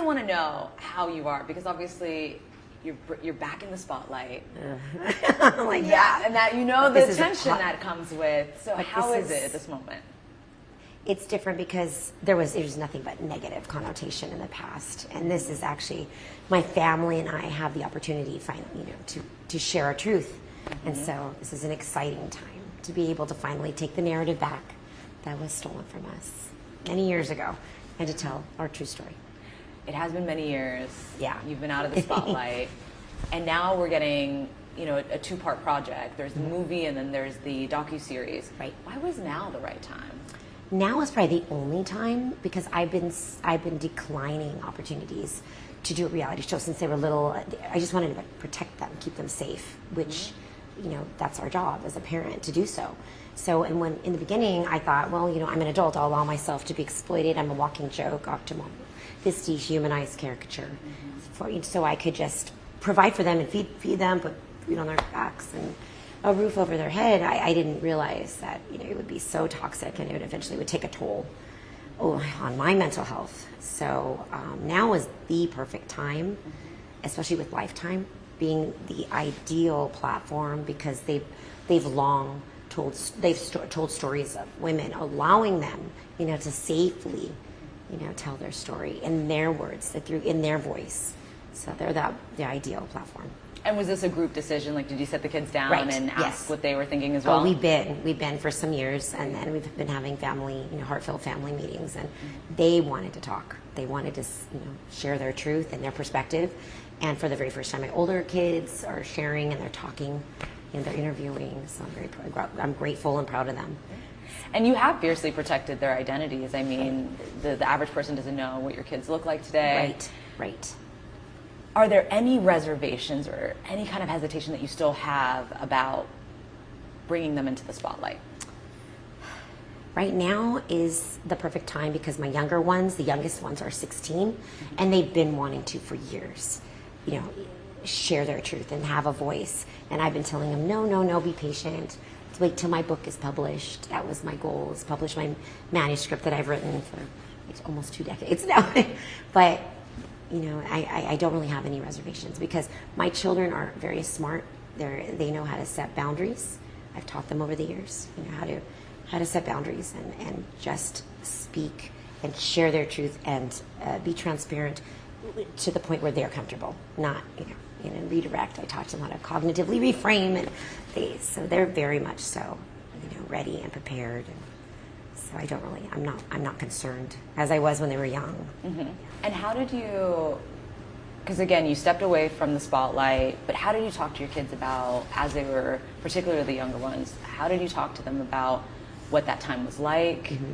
want to know how you are, because obviously you're back in the spotlight. Like, yeah, and that the tension that comes with. So how is it at this moment? It's different because there's nothing but negative connotation in the past, and this is actually my family and I have the opportunity finally, to share our truth, and so this is an exciting time to be able to finally take the narrative back that was stolen from us many years ago, and to tell our true story. It has been many years. Yeah. You've been out of the spotlight. And now we're getting, a two-part project. There's the movie and then there's the docuseries. Right. Why was now the right time? Now is probably the only time, because I've been declining opportunities to do a reality show since they were little. I just wanted to protect them, keep them safe, which, that's our job as a parent to do so. So, and when in the beginning I thought, well, I'm an adult, I'll allow myself to be exploited. I'm a walking joke, Octomom, this dehumanized caricature, so I could just provide for them and feed them, put food on their backs and a roof over their head. I didn't realize that it would be so toxic, and it would take a toll on my mental health. So now is the perfect time, especially with Lifetime being the ideal platform, because they've long told stories of women, allowing them to safely tell their story in their words, in their voice. So they're the ideal platform. And was this a group decision? Like, did you sit the kids down and ask yes. what they were thinking as well? Oh, we've been for some years, and then we've been having family, heartfelt family meetings, and they wanted to talk. They wanted to, share their truth and their perspective. And for the very first time, my older kids are sharing and they're talking and they're interviewing. So I'm grateful and proud of them. And you have fiercely protected their identities. I mean, the average person doesn't know what your kids look like today. Right. Are there any reservations or any kind of hesitation that you still have about bringing them into the spotlight? Right now is the perfect time, because my younger ones, the youngest ones, are 16, and they've been wanting to for years, share their truth and have a voice. And I've been telling them, no, be patient. Wait till my book is published. That was my goal, is publish my manuscript that I've written for almost 2 decades now. But I don't really have any reservations, because my children are very smart. They know how to set boundaries. I've taught them over the years, how to set boundaries and just speak and share their truth and be transparent to the point where they're comfortable, not redirect. I taught them how to cognitively reframe, and so they're very much so ready and prepared. And so I'm not concerned as I was when they were young. Mm-hmm. And how did you, because again, you stepped away from the spotlight, but how did you talk to your kids about, as they were, particularly the younger ones, how did you talk to them about what that time was like? Mm-hmm.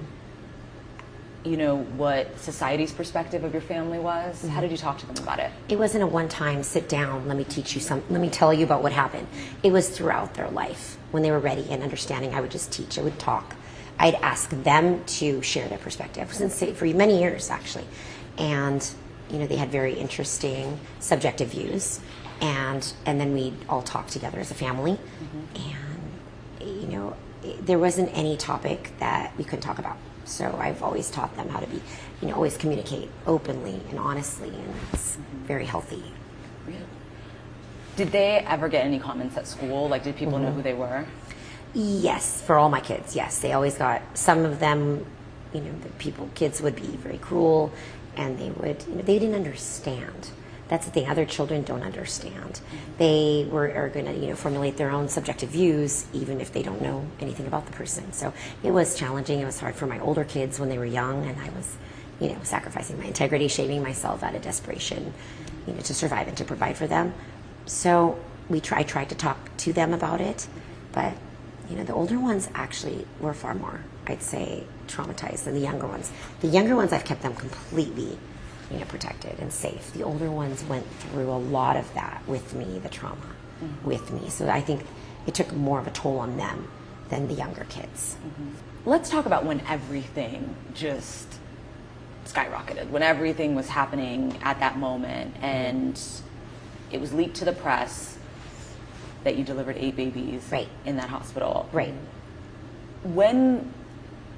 What society's perspective of your family was? Mm-hmm. How did you talk to them about it? It wasn't a one-time sit down, let me teach you let me tell you about what happened. It was throughout their life. When they were ready and understanding, I would just teach, I would talk. I'd ask them to share their perspective for many years, actually. And, they had very interesting subjective views. And then we'd all talk together as a family. Mm-hmm. And, there wasn't any topic that we couldn't talk about. So I've always taught them how to be, always communicate openly and honestly, and it's very healthy. Really? Did they ever get any comments at school? Like, did people know who they were? Yes, for all my kids, yes. They always got, some of them, kids would be very cruel, and they they didn't understand. That's the thing, other children don't understand. They are going to, formulate their own subjective views, even if they don't know anything about the person. So it was challenging. It was hard for my older kids when they were young, and I was, sacrificing my integrity, shaming myself out of desperation, to survive and to provide for them. So I tried to talk to them about it, but, the older ones actually were far more, I'd say, traumatized than the younger ones. The younger ones, I've kept them completely protected and safe. The older ones went through a lot of that with me, the trauma with me. So I think it took more of a toll on them than the younger kids. Mm-hmm. Let's talk about when everything just skyrocketed, when everything was happening at that moment, and it was leaked to the press that you delivered 8 babies in that hospital. Right. When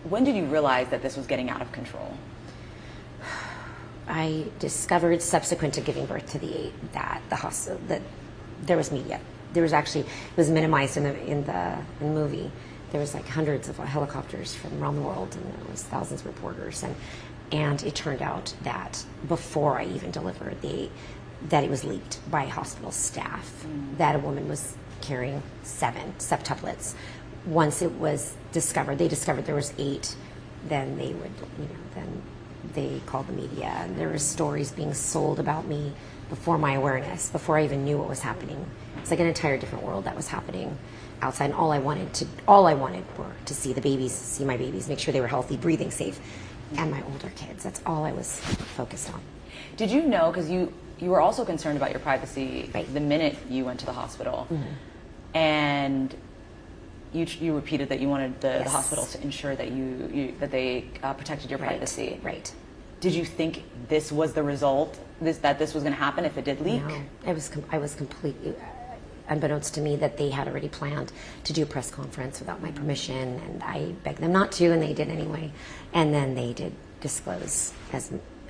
did you realize that this was getting out of control? I discovered subsequent to giving birth to the 8 that the hospital, that there was media. There was actually, it was minimized in the movie. There was like hundreds of helicopters from around the world, and there was thousands of reporters, and it turned out that before I even delivered that it was leaked by hospital staff that a woman was carrying 7 septuplets. Once it was discovered, they discovered there was 8, then they would, then they called the media, and there were stories being sold about me before my awareness, before I even knew what was happening. It's like an entire different world that was happening outside, and all I wanted were to see the babies, see my babies, make sure they were healthy, breathing safe, and my older kids. That's all I was focused on. Did you know, because you were also concerned about your privacy the minute you went to the hospital, and you repeated that you wanted the hospital to ensure that that they protected your privacy. Right. Did you think this was the result, that this was going to happen if it did leak? No, I was completely, unbeknownst to me, that they had already planned to do a press conference without my permission, and I begged them not to, and they did anyway. And then they did disclose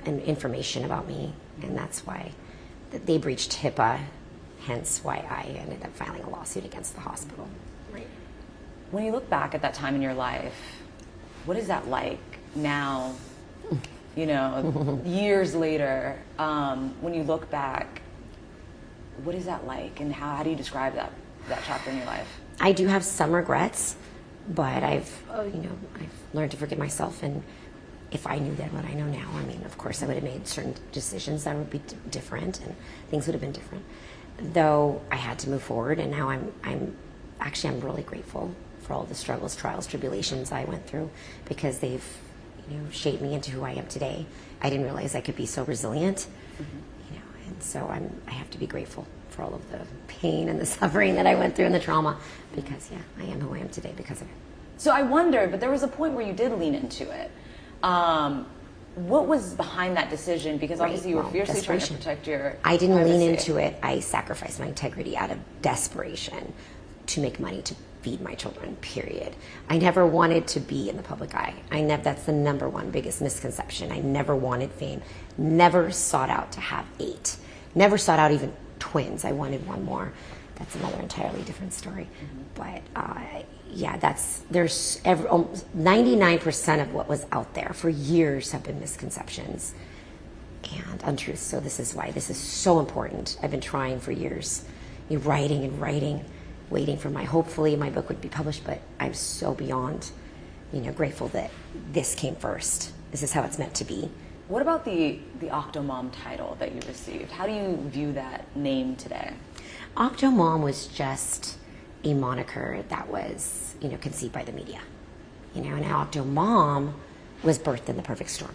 information about me, and that's why they breached HIPAA, hence why I ended up filing a lawsuit against the hospital. Right. When you look back at that time in your life, what is that like now, years later, when you look back, what is that like, and how do you describe that chapter in your life? I do have some regrets, but I've learned to forgive myself, and if I knew then what I know now, I mean, of course I would have made certain decisions that would be different, and things would have been different. Though I had to move forward, and now I'm really grateful for all the struggles, trials, tribulations I went through, because they've shaped me into who I am today. I didn't realize I could be so resilient, and so I have to be grateful for all of the pain and the suffering that I went through and the trauma, because I am who I am today because of it. So I wonder, but there was a point where you did lean into it. What was behind that decision? Because obviously you were fiercely trying to protect your I didn't lean into it. I sacrificed my integrity out of desperation to make money to feed my children, period. I never wanted to be in the public eye. That's the number one biggest misconception. I never wanted fame. Never sought out to have 8. Never sought out even twins. I wanted one more. That's another entirely different story. But there's 99% of what was out there for years have been misconceptions and untruths. So this is why this is so important. I've been trying for years, writing and writing, waiting for hopefully my book would be published, but I'm so beyond, grateful that this came first. This is how it's meant to be. What about the Octomom title that you received? How do you view that name today? Octomom was just a moniker that was, conceived by the media. And Octomom was birthed in the perfect storm.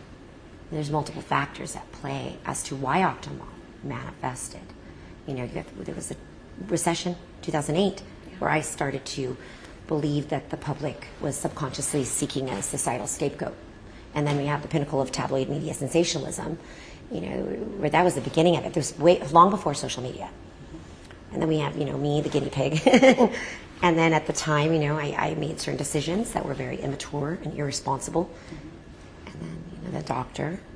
There's multiple factors at play as to why Octomom manifested. There was a recession, 2008, where I started to believe that the public was subconsciously seeking a societal scapegoat. And then we have the pinnacle of tabloid media sensationalism, where that was the beginning of it. This was long before social media. And then we have, me, the guinea pig. And then at the time, I made certain decisions that were very immature and irresponsible. And then,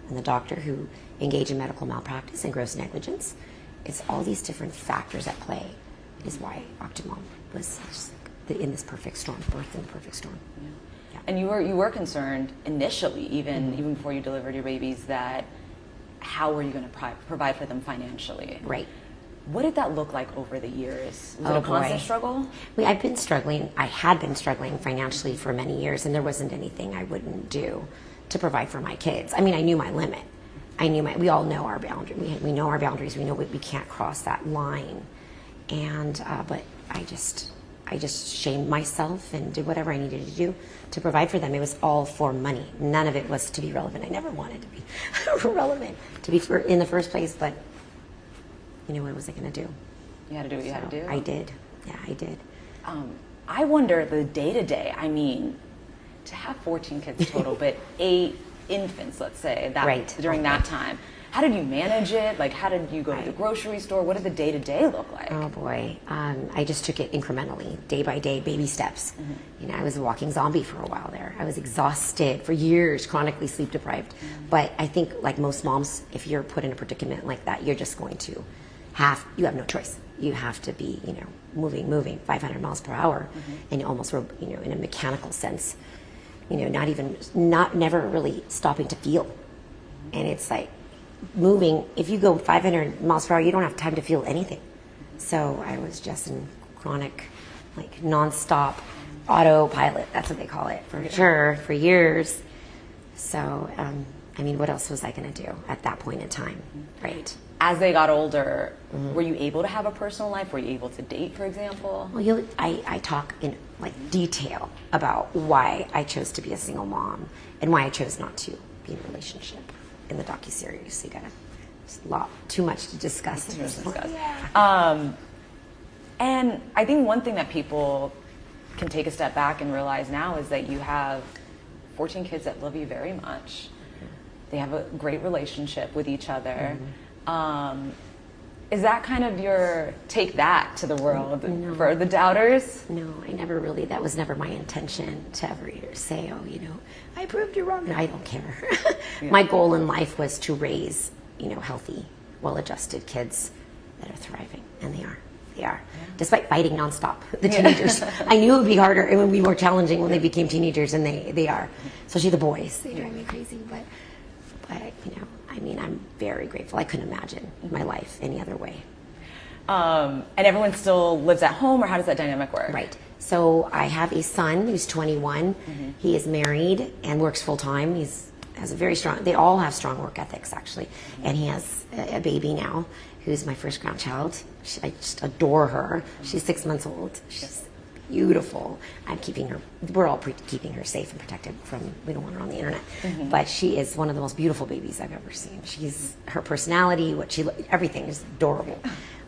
the doctor who engaged in medical malpractice and gross negligence. It's all these different factors at play is why Octomom was in this perfect storm, birthed in the perfect storm. Yeah. And you were concerned initially, even before you delivered your babies, that how were you going to provide for them financially? Right. What did that look like over the years? Was it a constant struggle? I had been struggling financially for many years, and there wasn't anything I wouldn't do to provide for my kids. I knew my limit. We all know our boundary. We know our boundaries. We know we can't cross that line. And but I just shamed myself and did whatever I needed to do to provide for them. It was all for money. None of it was to be relevant. I never wanted to be relevant to be in the first place, but what was I going to do? You had to do what you had to do? I did. Yeah, I did. I wonder the day-to-day. To have 14 kids total, but 8 infants, let's say, during that time. how did you manage it? Like, how did you go to the grocery store? What did the day-to-day look like? Oh boy, I just took it incrementally, day by day, baby steps. You know, I was a walking zombie for a while there. I was exhausted for years, chronically sleep deprived. But I think, like most moms, if you're put in a predicament like that, you're just going to you have no choice. You have to be, you know, moving 500 miles per hour, and almost, you know, in a mechanical sense, you know, never really stopping to feel. And it's like moving, if you go 500 miles per hour, you don't have time to feel anything. So I was just in chronic, like nonstop autopilot, that's what they call it, for sure, for years. So, I mean, what else was I going to do at that point in time, right? As they got older, were you able to have a personal life? Were you able to date, for example? Well, I talk in like detail about why I chose to be a single mom and why I chose not to be in a relationship in the docuseries. So there's a lot, too much to discuss. And I think one thing that people can take a step back and realize now is that you have 14 kids that love you very much. They have a great relationship with each other. Is that kind of your take that to the world for the doubters? No, I never really, that was never my intention to ever say, oh, you know, I proved you wrong. I don't care. My goal in life was to raise, you know, healthy, well-adjusted kids that are thriving, and they are. They are. Despite fighting nonstop, the teenagers. I knew it would be harder, it would be more challenging when they became teenagers, and they are. Especially the boys. They drive me crazy, but you know, I mean, I'm very grateful. I couldn't imagine my life any other way. And everyone still lives at home, or how does that dynamic work? Right. So I have a son who's 21. He is married and works full time. Has a very strong. They all have strong work ethics, actually. And he has a baby now, who's my first grandchild. I just adore her. She's 6 months old. She's beautiful. I'm keeping her. We're all keeping her safe and protected from. We don't want her on the internet. But she is one of the most beautiful babies I've ever seen. Her personality, everything is adorable.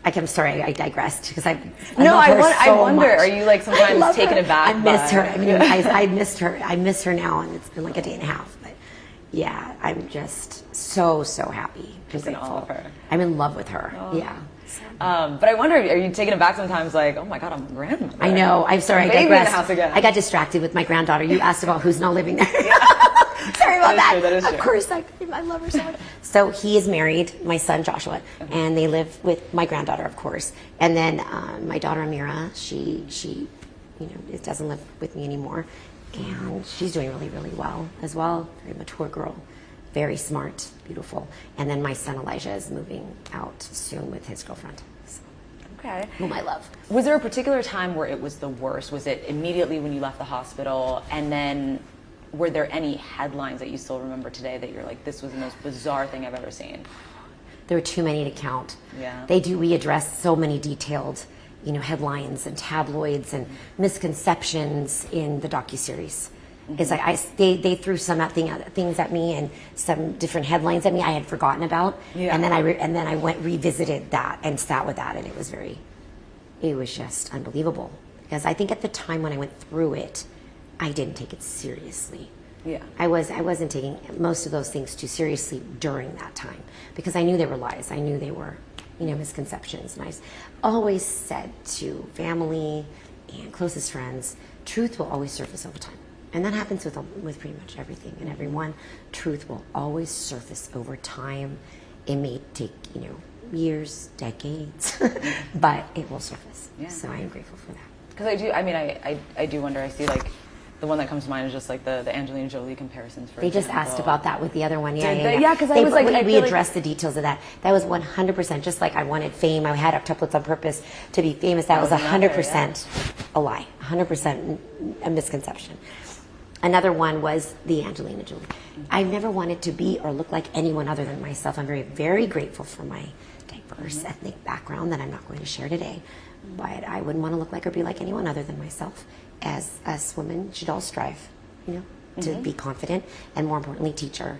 I'm sorry, I digressed because I wonder. Much. Are you like sometimes taken aback? I miss her. I mean, I missed her. I miss her now, and it's been like a day and a half. But yeah, I'm just so happy. Just in awe of her. I'm in love with her. Oh. Yeah. But I wonder, are you taken aback sometimes? Like, oh my God, I'm a grandmother. I know. I'm sorry. I digressed. In the house again. I got distracted with my granddaughter. You asked about who's not living there. Sorry about that. That is true. Of course, I love her so much. So he is married, my son Joshua, and they live with my granddaughter, of course. And then my daughter Amira, she you know, doesn't live with me anymore, and she's doing really, really well as well. Very mature girl, very smart, beautiful. And then my son Elijah is moving out soon with his girlfriend. So, okay. Whom I love. Was there a particular time where it was the worst? Was it immediately when you left the hospital, and then were there any headlines that you still remember today that you're like, this was the most bizarre thing I've ever seen? There were too many to count. Yeah. We address so many detailed, you know, headlines and tabloids and misconceptions in the docuseries. Is they threw some things at me and some different headlines at me I had forgotten about, and then I revisited that and sat with that, and it was just unbelievable, because I think at the time when I went through it, I didn't take it seriously. Yeah, I wasn't taking most of those things too seriously during that time, because I knew they were lies. I knew they were, you know, misconceptions. And I always said to family and closest friends, truth will always surface over time. And that happens with pretty much everything and everyone. Truth will always surface over time. It may take, you know, years, decades, but it will surface. Yeah. So I am grateful for that. Because I do wonder, I see like, the one that comes to mind is just like the Angelina Jolie comparisons. They just asked about that with the other one. Yeah. Yeah, because I was like, we addressed the details of that. That was 100%, just like I wanted fame. I had octuplets on purpose to be famous. That was 100% a lie, 100% a misconception. Another one was the Angelina Jolie. I never wanted to be or look like anyone other than myself. I'm very, very grateful for my diverse ethnic background that I'm not going to share today. But I wouldn't want to look like or be like anyone other than myself. As us women should all strive, you know, to be confident, and more importantly, teach our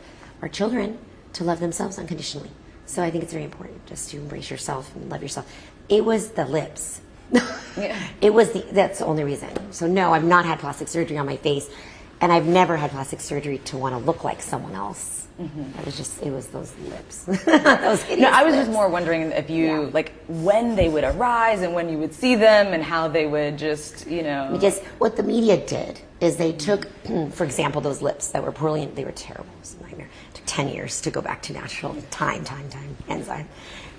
children to love themselves unconditionally. So I think it's very important just to embrace yourself and love yourself. It was the lips. That's the only reason. So no, I've not had plastic surgery on my face, and I've never had plastic surgery to want to look like someone else. It was those lips. Those hideous No, I was lips. just more wondering if you, Yeah. like, when they would arise and when you would see them and how they would just, you know. Because what the media did is they took, for example, those lips that were poorly, they were terrible. It was a nightmare. It took 10 years to go back to natural time, enzyme.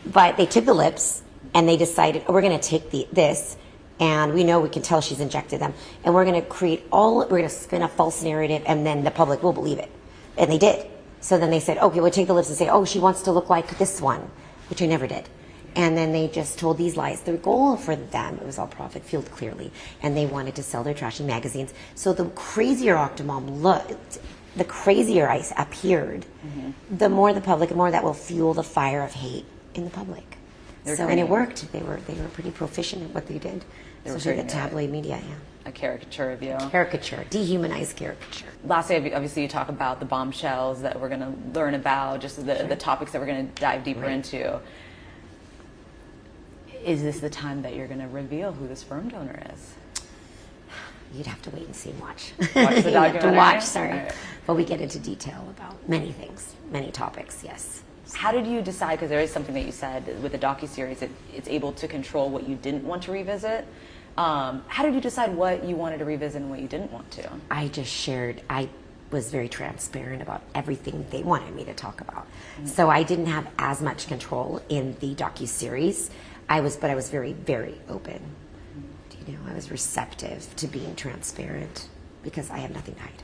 But they took the lips and they decided, oh, we're going to take this, and we know we can tell she's injected them, and we're going to we're going to spin a false narrative, and then the public will believe it. And they did. So then they said, okay, we'll take the lips and say, oh, she wants to look like this one, which I never did. And then they just told these lies. Their goal for them, it was all profit fueled clearly, and they wanted to sell their trashy magazines. So the crazier Octomom looked, the crazier I appeared, the more the public, the more that will fuel the fire of hate in the public. And it worked. They were pretty proficient at what they did. Especially the tabloid media, yeah. A caricature of you. Caricature, dehumanized caricature. Lastly, obviously, you talk about the bombshells that we're going to learn about, just the topics that we're going to dive deeper into. Is this the time that you're going to reveal who the sperm donor is? You'd have to wait and see and watch. Watch the You'd have to documentary? watch, sorry. Right. But we get into detail about many things, many topics, yes. How did you decide, because there is something that you said with the docuseries, it's able to control what you didn't want to revisit. How did you decide what you wanted to revisit and what you didn't want to? I was very transparent about everything they wanted me to talk about. So I didn't have as much control in the docuseries. But I was very, very open. You know, I was receptive to being transparent because I have nothing to hide.